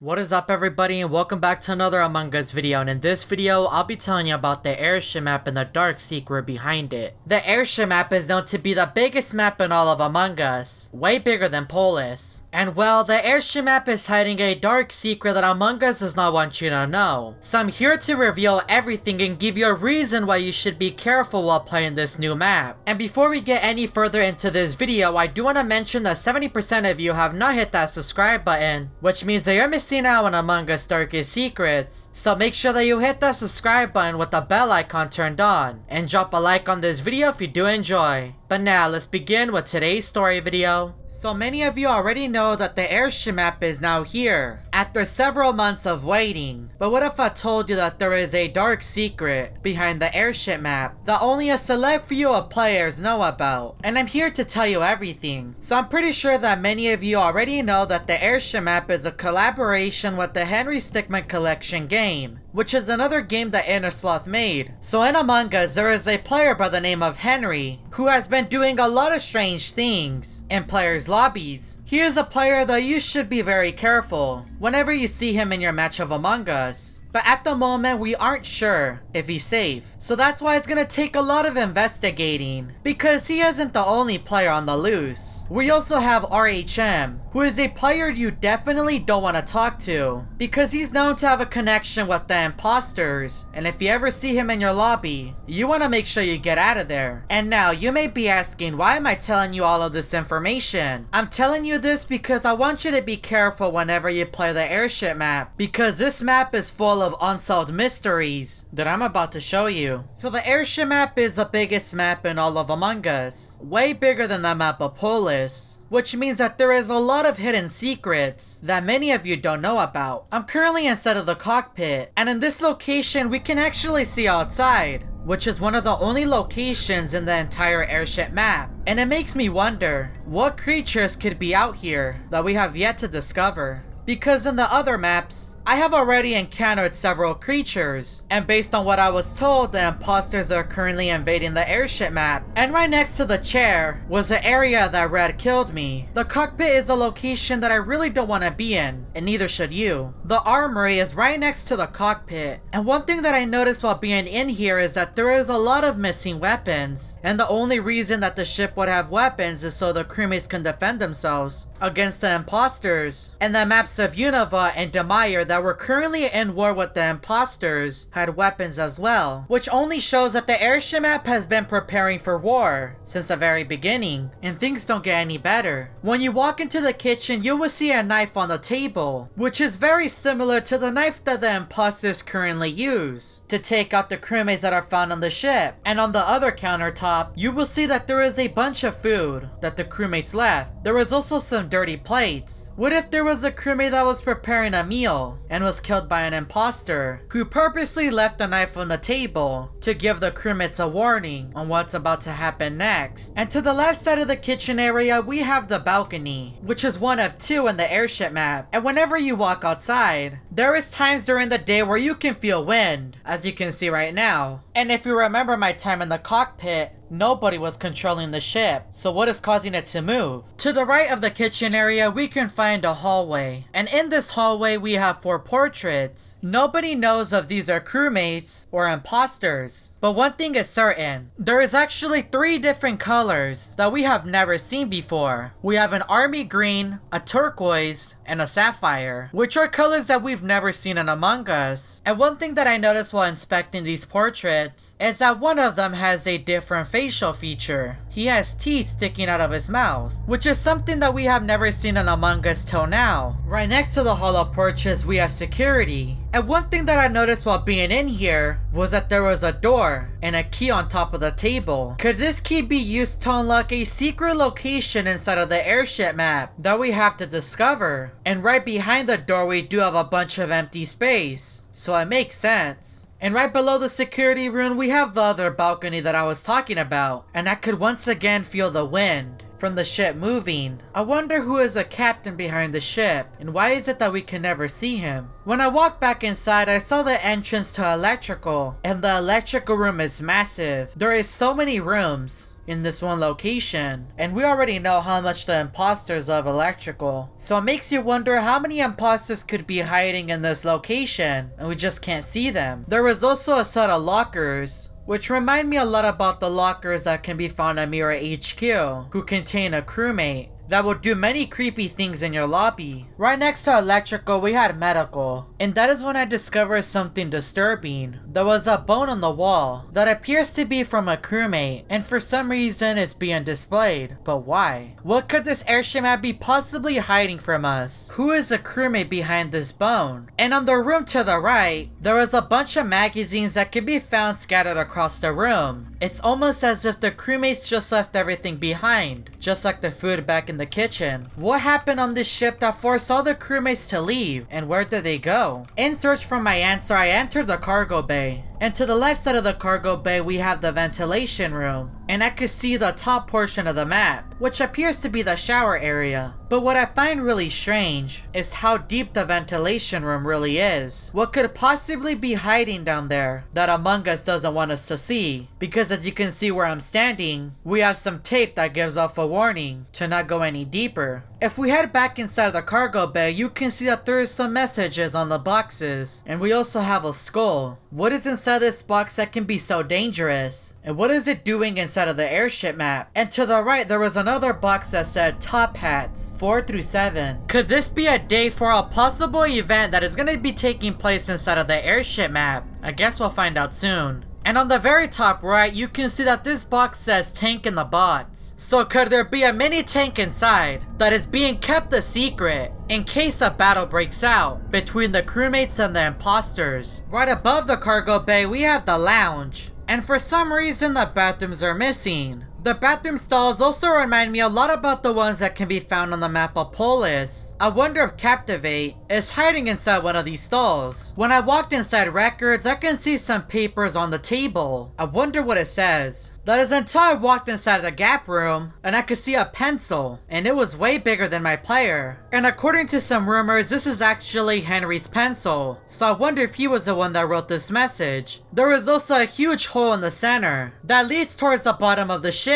What is up everybody and welcome back to another Among Us video, and in this video I'll be telling you about the Airship Map and the dark secret behind it. The Airship Map is known to be the biggest map in all of Among Us, way bigger than Polis. And well, the Airship Map is hiding a dark secret that Among Us does not want you to know. So I'm here to reveal everything and give you a reason why you should be careful while playing this new map. And before we get any further into this video, I do want to mention that 70% of you have not hit that subscribe button, which means that you're missing out on Among Us darkest secrets. So make sure that you hit that subscribe button with the bell icon turned on, and drop a like on this video if you do enjoy. But now let's begin with today's story video. So many of you already know that the Airship Map is now here, after several months of waiting. But what if I told you that there is a dark secret behind the Airship Map that only a select few of players know about? And I'm here to tell you everything. So I'm pretty sure that many of you already know that the Airship Map is a collaboration with the Henry Stickmin Collection game, which is another game that Innersloth made. So in Among Us, there is a player by the name of Henry, who has been doing a lot of strange things in players' lobbies. He is a player that you should be very careful whenever you see him in your match of Among Us. But at the moment, we aren't sure if he's safe. So that's why it's gonna take a lot of investigating, because he isn't the only player on the loose. We also have RHM, who is a player you definitely don't want to talk to, because he's known to have a connection with the imposters. And if you ever see him in your lobby, you want to make sure you get out of there. And now you may be asking, why am I telling you all of this information? I'm telling you this because I want you to be careful whenever you play the Airship Map, because this map is full of unsolved mysteries that I'm about to show you. So the Airship Map is the biggest map in all of Among Us, way bigger than the map of Polis, which means that there is a lot of hidden secrets that many of you don't know about. I'm currently inside of the cockpit, and in this location we can actually see outside, which is one of the only locations in the entire Airship Map. And it makes me wonder, what creatures could be out here that we have yet to discover? Because in the other maps, I have already encountered several creatures, and based on what I was told, the imposters are currently invading the Airship Map. And right next to the chair was the area that Red killed me. The cockpit is a location that I really don't want to be in, and neither should you. The armory is right next to the cockpit, and one thing that I noticed while being in here is that there is a lot of missing weapons, and the only reason that the ship would have weapons is so the crewmates can defend themselves against the imposters. And the maps of Unova and Demire that were currently in war with the imposters had weapons as well, which only shows that the Airship Map has been preparing for war since the very beginning, and things don't get any better. When you walk into the kitchen, you will see a knife on the table, which is very similar to the knife that the imposters currently use to take out the crewmates that are found on the ship. And on the other countertop, you will see that there is a bunch of food that the crewmates left. There was also some dirty plates. What if there was a crewmate that was preparing a meal and was killed by an imposter who purposely left the knife on the table to give the crewmates a warning on what's about to happen next? And to the left side of the kitchen area, we have the balcony, which is one of two in the Airship Map. And whenever you walk outside, there is times during the day where you can feel wind, as you can see right now. And if you remember my time in the cockpit, nobody was controlling the ship, so what is causing it to move? To the right of the kitchen area, we can find a hallway, and in this hallway we have 4 portraits. Nobody knows if these are crewmates or imposters, but one thing is certain, there is actually 3 different colors that we have never seen before. We have an army green, a turquoise, and a sapphire, which are colors that we've never seen in Among Us. And one thing that I noticed while inspecting these portraits is that one of them has a different facial feature. He has teeth sticking out of his mouth, which is something that we have never seen in Among Us till now. Right next to the hollow portraits, we have security. And one thing that I noticed while being in here was that there was a door and a key on top of the table. Could this key be used to unlock a secret location inside of the Airship Map that we have to discover? And right behind the door, we do have a bunch of empty space, so it makes sense. And right below the security room, we have the other balcony that I was talking about, and I could once again feel the wind. from the ship moving. I wonder who is the captain behind the ship, and why is it that we can never see him? When I walked back inside, I saw the entrance to electrical, and the electrical room is massive. There is so many rooms in this one location, and we already know how much the imposters love electrical. So it makes you wonder how many imposters could be hiding in this location, and we just can't see them. There was also a set of lockers, which remind me a lot about the lockers that can be found at Mira HQ, who contain a crewmate that will do many creepy things in your lobby. Right next to electrical, we had medical, and that is when I discovered something disturbing. There was a bone on the wall that appears to be from a crewmate, and for some reason it's being displayed. But why? What could this airship map be possibly hiding from us? Who is the crewmate behind this bone? And on the room to the right, there was a bunch of magazines that could be found scattered across the room. It's almost as if the crewmates just left everything behind, just like the food back in the kitchen. What happened on this ship that forced all the crewmates to leave, and where did they go? In search for my answer, I entered the cargo bay. And to the left side of the cargo bay, we have the ventilation room, and I could see the top portion of the map, which appears to be the shower area. But what I find really strange is how deep the ventilation room really is. What could possibly be hiding down there that Among Us doesn't want us to see? Because as you can see where I'm standing, we have some tape that gives off a warning to not go any deeper. If we head back inside the cargo bay, you can see that there is some messages on the boxes, and we also have a skull. What is inside this box that can be so dangerous? And what is it doing inside of the airship map? And to the right, there was another box that said top hats 4 through 7. Could this be a day for a possible event that is going to be taking place inside of the airship map? I guess we'll find out soon. And on the very top right, you can see that this box says tank in the box. So could there be a mini tank inside that is being kept a secret in case a battle breaks out between the crewmates and the imposters? Right above the cargo bay, we have the lounge. And for some reason, the bathrooms are missing. The bathroom stalls also remind me a lot about the ones that can be found on the map of Polis. I wonder if Captivate is hiding inside one of these stalls. When I walked inside records, I can see some papers on the table. I wonder what it says. That is until I walked inside the gap room and I could see a pencil, and it was way bigger than my player. And according to some rumors, this is actually Henry's pencil. So I wonder if he was the one that wrote this message. There is also a huge hole in the center that leads towards the bottom of the ship.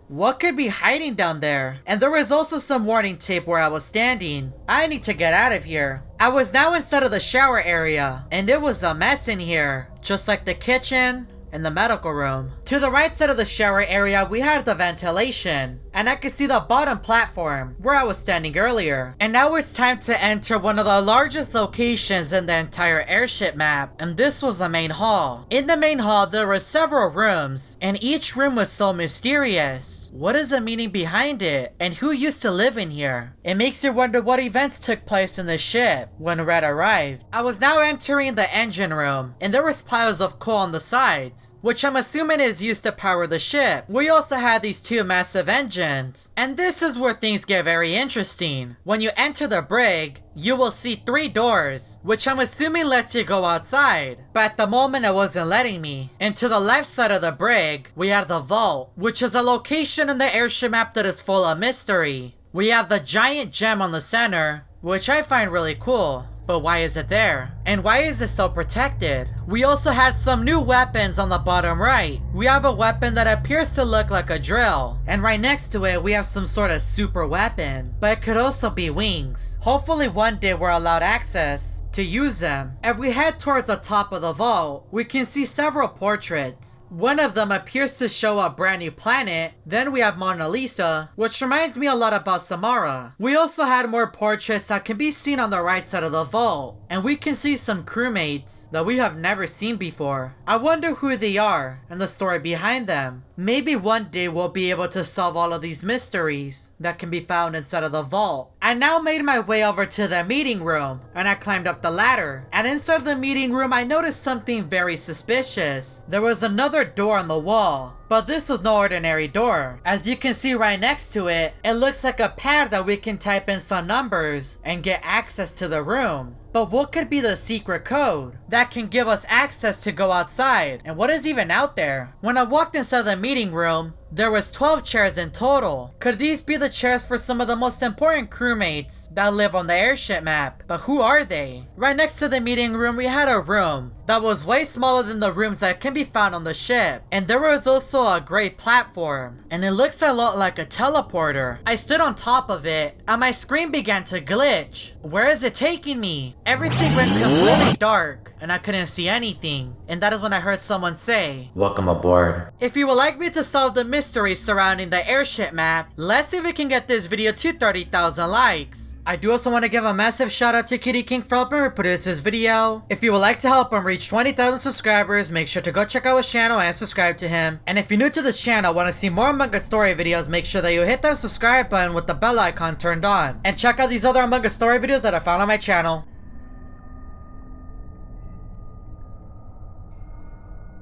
What could be hiding down there? And there was also some warning tape where I was standing. I need to get out of here. I was now inside of the shower area, and it was a mess in here, just like the kitchen and the medical room. To the right side of the shower area, we had the ventilation, and I could see the bottom platform where I was standing earlier. And now it's time to enter one of the largest locations in the entire airship map, and this was the main hall. In the main hall, there were several rooms, and each room was so mysterious. What is the meaning behind it, and who used to live in here? It makes you wonder what events took place in the ship when Red arrived. I was now entering the engine room, and there was piles of coal on the sides, which I'm assuming is used to power the ship. We also had these two massive engines, and this is where things get very interesting. When you enter the brig, you will see 3 doors, which I'm assuming lets you go outside, but at the moment it wasn't letting me. And to the left side of the brig, we have the vault, which is a location in the airship map that is full of mystery. We have the giant gem on the center, which I find really cool. But why is it there? And why is it so protected? We also had some new weapons on the bottom right. We have a weapon that appears to look like a drill. And right next to it, we have some sort of super weapon. But it could also be wings. Hopefully one day we're allowed access to use them. If we head towards the top of the vault, we can see several portraits. One of them appears to show a brand new planet. Then we have Mona Lisa, which reminds me a lot about Samara. We also had more portraits that can be seen on the right side of the vault. And we can see some crewmates that we have never seen before. I wonder who they are and the story behind them. Maybe one day we'll be able to solve all of these mysteries that can be found inside of the vault. I now made my way over to the meeting room, and I climbed up the ladder. And inside the meeting room, I noticed something very suspicious. There was another door on the wall, but this was no ordinary door. As you can see right next to it, it looks like a pad that we can type in some numbers and get access to the room. But what could be the secret code that can give us access to go outside? And what is even out there? When I walked inside the meeting room, There was 12 chairs in total. Could these be the chairs for some of the most important crewmates that live on the airship map? But who are they? Right next to the meeting room, we had a room that was way smaller than the rooms that can be found on the ship. And there was also a great platform, and it looks a lot like a teleporter. I stood on top of it, and my screen began to glitch. Where is it taking me? Everything went completely dark, and I couldn't see anything. And that is when I heard someone say, "Welcome aboard." if you would like me to solve the mystery surrounding the airship map, let's see if we can get this video to 30,000 likes. I do also want to give a massive shout out to Kitty King for helping me produce this video. If you would like to help him reach 20,000 subscribers, make sure to go check out his channel and subscribe to him. And if you're new to this channel, want to see more Among Us story videos, make sure that you hit that subscribe button with the bell icon turned on. And check out these other Among Us story videos that I found on my channel.